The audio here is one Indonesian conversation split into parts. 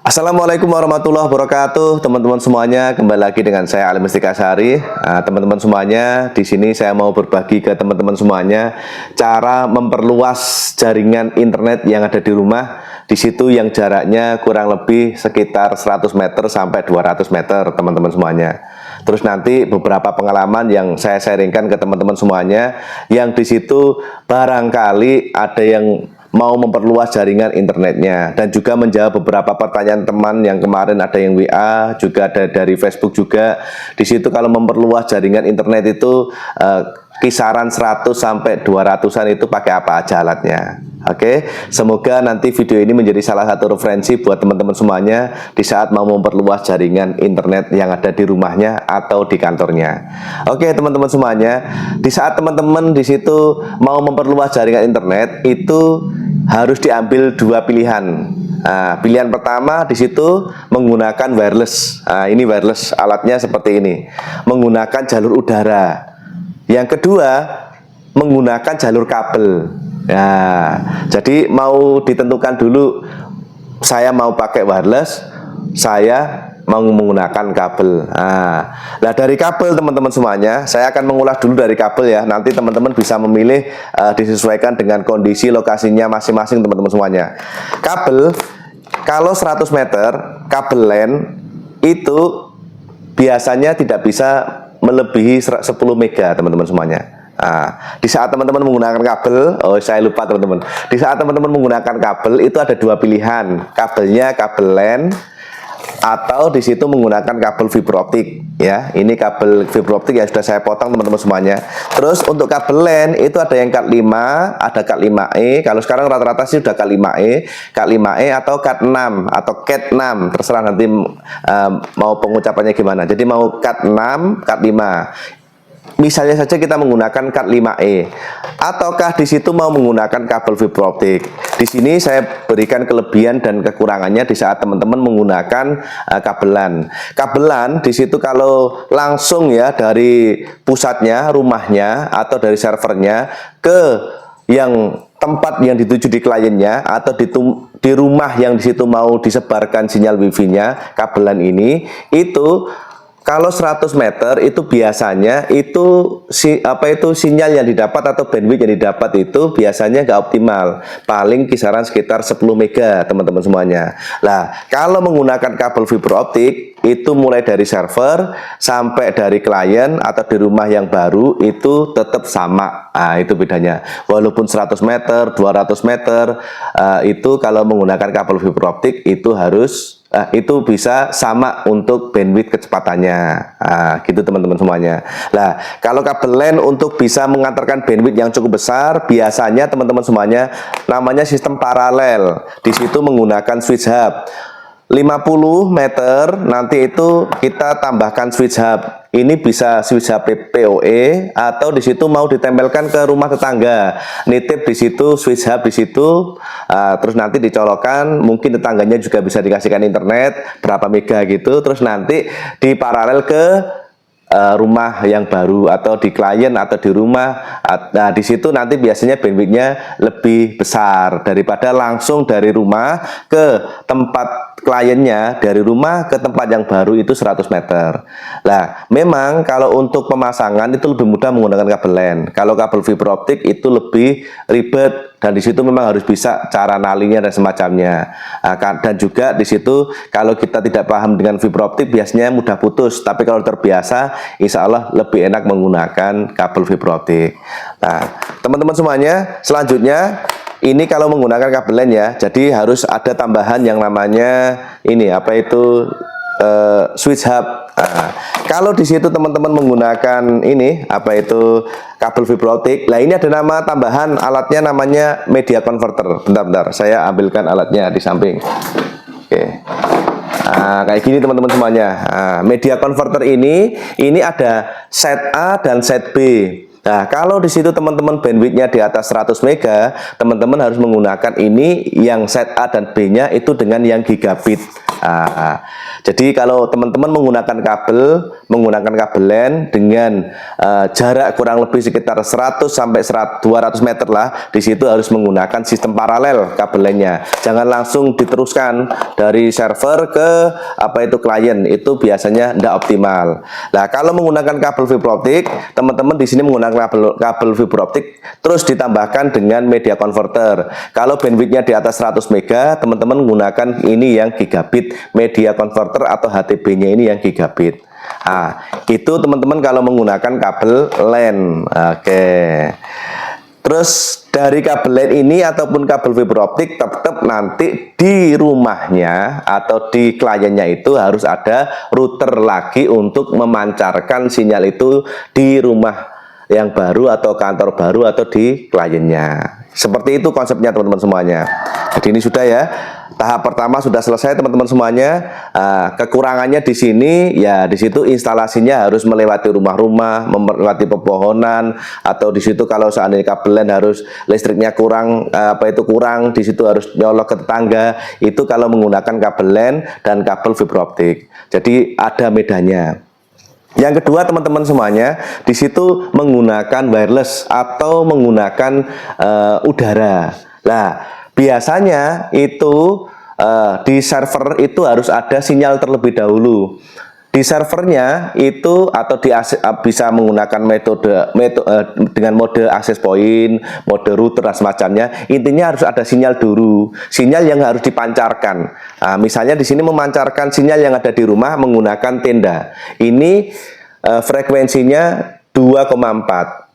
Assalamualaikum warahmatullahi wabarakatuh, teman-teman semuanya. Kembali lagi dengan saya Ali Mustikasari. Teman-teman semuanya, di sini saya mau berbagi ke teman-teman semuanya cara memperluas jaringan internet yang ada di rumah. Di situ yang jaraknya kurang lebih sekitar 100 meter sampai 200 meter, teman-teman semuanya. Terus nanti beberapa pengalaman yang saya sharingkan ke teman-teman semuanya, yang di situ barangkali ada yang mau memperluas jaringan internetnya, dan juga menjawab beberapa pertanyaan teman yang kemarin ada yang WA, juga ada dari Facebook juga. Di situ kalau memperluas jaringan internet itu kisaran 100 sampai 200-an itu pakai apa aja alatnya. Oke, semoga nanti video ini menjadi salah satu referensi buat teman-teman semuanya di saat mau memperluas jaringan internet yang ada di rumahnya atau di kantornya. Oke, teman-teman semuanya, di saat teman-teman di situ mau memperluas jaringan internet itu harus diambil dua pilihan. Pilihan pertama di situ menggunakan wireless. Ini wireless, alatnya seperti ini, menggunakan jalur udara. Yang kedua menggunakan jalur kabel. Jadi mau ditentukan dulu, saya mau pakai wireless, saya mau menggunakan kabel. Nah, dari kabel teman-teman semuanya, saya akan mengulas dulu dari kabel ya. Nanti teman-teman bisa memilih, disesuaikan dengan kondisi lokasinya masing-masing teman-teman semuanya. Kabel, kalau 100 meter, kabel LAN itu biasanya tidak bisa melebihi 10 mega teman-teman semuanya. Di saat teman-teman menggunakan kabel, saya lupa teman-teman. Di saat teman-teman menggunakan kabel itu ada dua pilihan, kabelnya kabel LAN atau di situ menggunakan kabel fiberoptik ya. Ini kabel fiberoptik yang sudah saya potong teman-teman semuanya. Terus untuk kabel LAN itu ada yang Cat 5, ada Cat 5e. Kalau sekarang rata-rata sih sudah Cat 5e, Cat 5e atau Cat 6 atau Cat 6, terserah nanti mau pengucapannya gimana. Jadi mau Cat 6, Cat 5. Misalnya saja kita menggunakan Cat 5e, ataukah di situ mau menggunakan kabel fiberoptik. Di sini saya berikan kelebihan dan kekurangannya di saat teman-teman menggunakan kabelan. Kabelan di situ kalau langsung ya dari pusatnya, rumahnya atau dari servernya ke yang tempat yang dituju di kliennya atau di rumah yang di situ mau disebarkan sinyal wifi-nya, kabelan ini itu kalau 100 meter itu biasanya itu sinyal yang didapat atau bandwidth yang didapat itu biasanya nggak optimal, paling kisaran sekitar 10 mega teman-teman semuanya. Nah, kalau menggunakan kabel fiberoptik itu mulai dari server sampai dari klien atau di rumah yang baru itu tetap sama. Itu bedanya. Walaupun 100 meter, 200 meter itu kalau menggunakan kabel fiberoptik itu harus itu bisa sama untuk bandwidth kecepatannya. Gitu teman-teman semuanya. Nah, kalau kabel LAN untuk bisa mengantarkan bandwidth yang cukup besar, biasanya teman-teman semuanya namanya sistem paralel. Di situ menggunakan switch hub 50 meter, nanti itu kita tambahkan switch hub. Ini bisa switch hub PoE atau di situ mau ditempelkan ke rumah tetangga. Nitip di situ switch hub di situ, terus nanti dicolokkan, mungkin tetangganya juga bisa dikasihkan internet berapa mega gitu, terus nanti diparalel ke rumah yang baru atau di klien atau di rumah. Nah, di situ nanti biasanya bandwidthnya lebih besar daripada langsung dari rumah ke tempat kliennya, dari rumah ke tempat yang baru itu 100 meter. Nah, memang kalau untuk pemasangan itu lebih mudah menggunakan kabel LAN. Kalau kabel fiberoptik itu lebih ribet, dan di situ memang harus bisa cara nalinya dan semacamnya. Dan juga di situ kalau kita tidak paham dengan fiberoptik biasanya mudah putus. Tapi kalau terbiasa, insya Allah lebih enak menggunakan kabel fiberoptik. Nah, teman-teman semuanya, selanjutnya ini kalau menggunakan kabel LAN ya, jadi harus ada tambahan yang namanya ini switch hub. Kalau di situ teman-teman menggunakan ini kabel fiberoptik, nah ini ada nama tambahan alatnya namanya media converter. Bentar, saya ambilkan alatnya di samping. Oke. Kayak gini teman-teman semuanya. Media converter ini ada set A dan set B. Nah, kalau di situ teman-teman bandwidthnya di atas 100 mega, teman-teman harus menggunakan ini yang set A dan B-nya itu dengan yang gigabit. Jadi kalau teman-teman menggunakan kabel LAN dengan jarak kurang lebih sekitar 100 sampai 200 meter lah, di situ harus menggunakan sistem paralel kabel LAN-nya. Jangan langsung diteruskan dari server ke klien, itu biasanya tidak optimal. Nah, kalau menggunakan kabel fiber optik, teman-teman di sini menggunakan kabel fiber optik terus ditambahkan dengan media converter. Kalau bandwidthnya di atas 100 mega, teman-teman menggunakan ini yang gigabit media converter atau HTB-nya ini yang gigabit. Itu teman-teman kalau menggunakan kabel LAN. Terus dari kabel LAN ini ataupun kabel fiber optik, tetap nanti di rumahnya atau di kliennya itu harus ada router lagi untuk memancarkan sinyal itu di rumah yang baru atau kantor baru atau di kliennya. Seperti itu konsepnya teman-teman semuanya. Jadi ini sudah ya. Tahap pertama sudah selesai teman-teman semuanya. Kekurangannya di sini ya, di situ instalasinya harus melewati rumah-rumah, melewati pepohonan, atau di situ kalau seandainya kabel LAN harus listriknya kurang, kurang, di situ harus nyolok ke tetangga. Itu kalau menggunakan kabel LAN dan kabel fiber optik. Jadi ada bedanya. Yang kedua teman-teman semuanya, di situ menggunakan wireless atau menggunakan udara. Nah, biasanya itu di server itu harus ada sinyal terlebih dahulu. Di servernya itu atau bisa menggunakan metode dengan mode access point, mode router dan semacamnya. Intinya harus ada sinyal dulu, sinyal yang harus dipancarkan. Misalnya di sini memancarkan sinyal yang ada di rumah menggunakan tenda. Ini frekuensinya 2,4.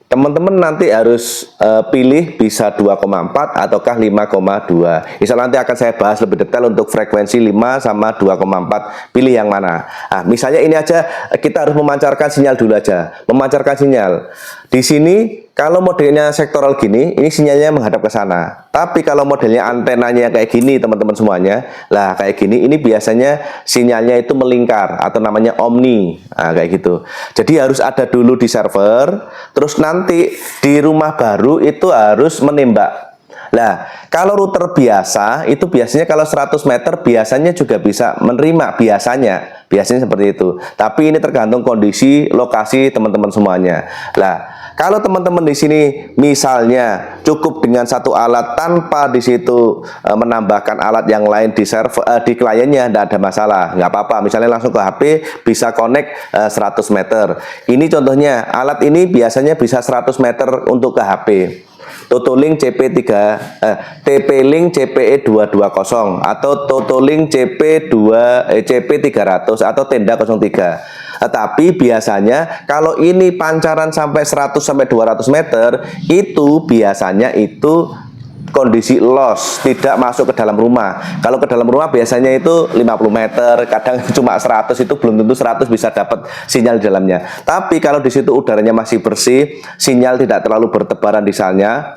Teman-teman nanti harus pilih bisa 2,4 ataukah 5,2. Insya Allah nanti akan saya bahas lebih detail untuk frekuensi 5 sama 2,4. Pilih yang mana. Misalnya ini aja kita harus memancarkan sinyal dulu aja. Memancarkan sinyal. Di sini kalau modelnya sektoral gini, ini sinyalnya menghadap ke sana. Tapi kalau modelnya antenanya kayak gini teman-teman semuanya, lah kayak gini, ini biasanya sinyalnya itu melingkar atau namanya omni, kayak gitu. Jadi harus ada dulu di server, terus nanti di rumah baru itu harus menembak. Nah, kalau router biasa itu biasanya kalau 100 meter biasanya juga bisa menerima, biasanya seperti itu. Tapi ini tergantung kondisi lokasi teman-teman semuanya. Nah, kalau teman-teman di sini misalnya cukup dengan satu alat tanpa di situ menambahkan alat yang lain di server di kliennya, tidak ada masalah, nggak apa-apa. Misalnya langsung ke HP bisa connect 100 meter. Ini contohnya alat ini biasanya bisa 100 meter untuk ke HP. Totolink TP-Link CPE220 atau Totolink CP300 atau Tenda 03. Tapi biasanya kalau ini pancaran sampai 100 sampai 200 meter itu biasanya itu kondisi loss, tidak masuk ke dalam rumah. Kalau ke dalam rumah biasanya itu 50 meter, kadang cuma 100, itu belum tentu 100 bisa dapat sinyal di dalamnya. Tapi kalau di situ udaranya masih bersih, sinyal tidak terlalu bertebaran di sana,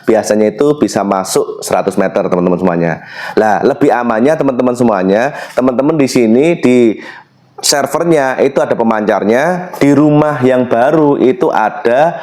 biasanya itu bisa masuk 100 meter teman-teman semuanya. Nah, lebih amannya teman-teman semuanya, teman-teman di sini di servernya itu ada pemancarnya, di rumah yang baru itu ada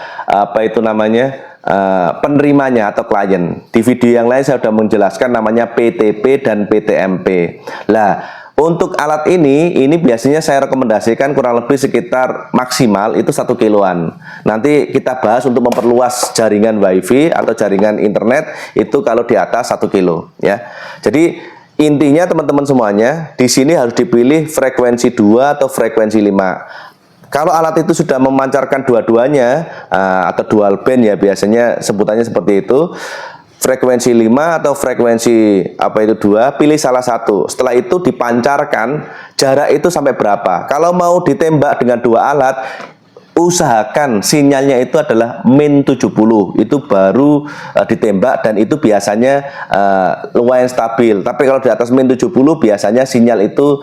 penerimanya atau klien. Di video yang lain saya sudah menjelaskan namanya PTP dan PTMP. Nah, untuk alat ini biasanya saya rekomendasikan kurang lebih sekitar maksimal itu 1 kiloan. Nanti kita bahas untuk memperluas jaringan WiFi atau jaringan internet itu kalau di atas 1 kilo ya. Jadi intinya teman-teman semuanya di sini harus dipilih frekuensi 2 atau frekuensi 5. Kalau alat itu sudah memancarkan dua-duanya atau dual band ya biasanya sebutannya seperti itu, frekuensi 5 atau frekuensi 2, pilih salah satu. Setelah itu dipancarkan, jarak itu sampai berapa. Kalau mau ditembak dengan dua alat, usahakan sinyalnya itu adalah min 70, itu baru ditembak dan itu biasanya lumayan stabil. Tapi kalau di atas min 70 biasanya sinyal itu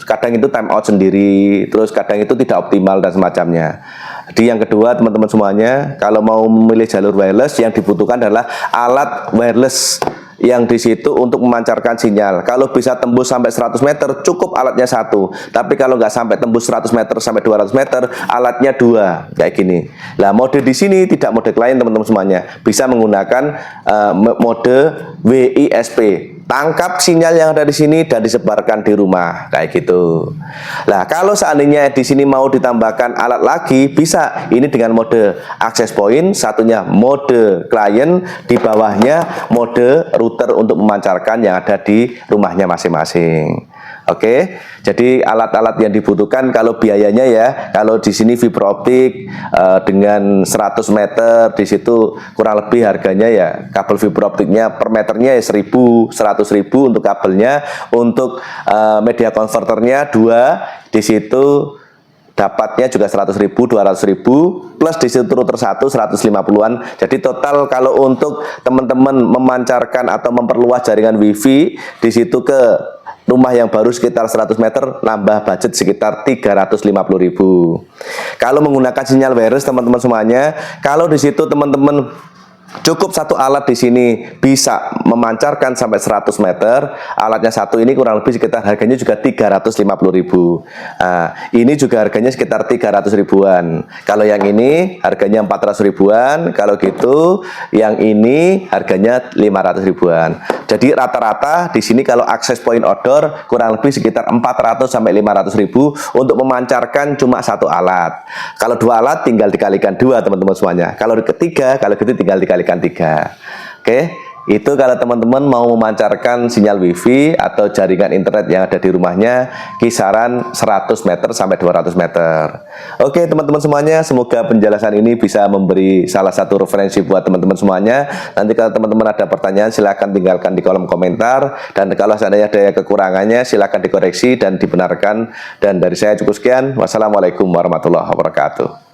kadang itu time out sendiri, terus kadang itu tidak optimal dan semacamnya. Jadi yang kedua teman-teman semuanya, kalau mau memilih jalur wireless yang dibutuhkan adalah alat wireless yang di situ untuk memancarkan sinyal. Kalau bisa tembus sampai 100 meter cukup alatnya satu. Tapi kalau nggak sampai tembus 100 meter sampai 200 meter alatnya 2 kayak gini. Nah, mode di sini tidak mode klien teman-teman semuanya. Bisa menggunakan mode WISP. tangkap sinyal yang ada di sini dan disebarkan di rumah kayak gitu. Nah, kalau seandainya di sini mau ditambahkan alat lagi, bisa. Ini dengan mode access point, satunya mode client, di bawahnya mode router untuk memancarkan yang ada di rumahnya masing-masing. Oke, jadi alat-alat yang dibutuhkan kalau biayanya ya, kalau di sini fiberoptik dengan 100 meter, di situ kurang lebih harganya ya kabel fiberoptiknya per meternya ya 1.000, 100.000 untuk kabelnya, untuk media konverternya 2, di situ dapatnya juga 100.000, 200.000, plus di situ router 1 150-an. Jadi total kalau untuk teman-teman memancarkan atau memperluas jaringan WiFi di situ ke rumah yang baru sekitar 100 meter, nambah budget sekitar 350.000. Kalau menggunakan sinyal wireless teman-teman semuanya, kalau di situ teman-teman cukup satu alat di sini bisa memancarkan sampai 100 meter. Alatnya satu ini kurang lebih sekitar harganya juga 350.000. Nah, ini juga harganya sekitar 300 ribuan. Kalau yang ini harganya 400 ribuan. Kalau gitu, yang ini harganya 500 ribuan. Jadi rata-rata di sini kalau access point outdoor kurang lebih sekitar 400 sampai 500 ribu untuk memancarkan cuma satu alat. Kalau dua alat tinggal dikalikan 2 teman-teman semuanya. Kalau ketiga, kalau gitu tinggal dikalikan 3. Oke, itu kalau teman-teman mau memancarkan sinyal WiFi atau jaringan internet yang ada di rumahnya kisaran 100 meter sampai 200 meter. Oke teman-teman semuanya, semoga penjelasan ini bisa memberi salah satu referensi buat teman-teman semuanya. Nanti kalau teman-teman ada pertanyaan silahkan tinggalkan di kolom komentar, dan kalau seandainya ada kekurangannya silahkan dikoreksi dan dibenarkan. Dan dari saya cukup sekian. Wassalamualaikum warahmatullahi wabarakatuh.